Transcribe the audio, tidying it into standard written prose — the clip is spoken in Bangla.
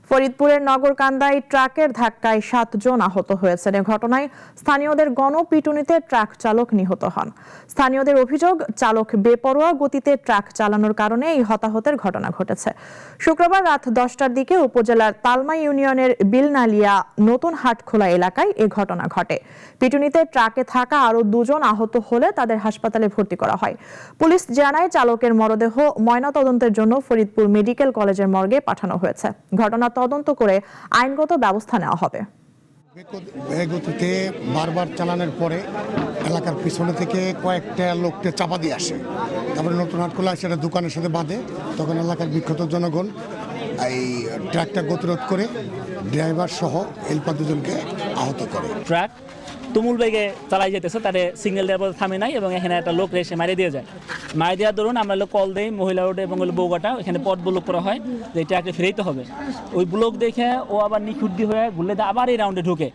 ফরিদপুরের নগরকান্দায় ট্রাকের ধাক্কায় 7 জন আহত হয়েছেন। এ ঘটনায় স্থানীয়দের গণপিটুনিতে ট্রাক চালক নিহত হন। স্থানীয়দের অভিযোগ, চালক বেপরোয়া গতিতে ট্রাক চালানোর কারণে এই হতাহতের ঘটনা ঘটেছে। শুক্রবার রাত 10টার দিকে উপজেলার তালমা ইউনিয়নের বিলনালিয়া নতুন হাটখোলা এলাকায় এ ঘটনা ঘটে। পিটুনিতে ট্রাকে থাকা আরও 2 জন আহত হলে তাদের হাসপাতালে ভর্তি করা হয়। পুলিশ জানায়, চালকের মরদেহ ময়নাতদন্তের জন্য ফরিদপুর মেডিকেল কলেজের মর্গে পাঠানো হয়েছে। ঘটনা তদন্ত করে আইনগত ব্যবস্থা নেওয়া হবে। গতিতে বারবার চালানোর পরে এলাকার পিছনে থেকে কয়েকটা লোককে চাপা দিয়ে আসে। তারপরে নতুন হাটখোলা সেটা দোকানের সাথে বাঁধে। তখন এলাকার বিক্ষত জনগণ এই ট্রাকটা গতিরোধ করে ড্রাইভার সহ হেল্পার 2 জনকে আহত করে। ট্রাক তুমুল বেগে চালাই যেতেছে, তাদের সিগন্যাল দেওয়ার পর থামে নাই এবং এখানে একটা লোক এসে মারিয়ে দিয়ে যায়। মারিয়ে দেওয়ার দরুন আমরা কল দিই মহিলা রোড এবং বৌগাটা, এখানে পথ ব্লক করা হয় যে ট্রাকটা ফেরাইতে হবে। ওই ব্লক দেখে ও আবার নিখুঁত হয়ে ঘুরলে আবার এই রাউন্ডে ঢুকে।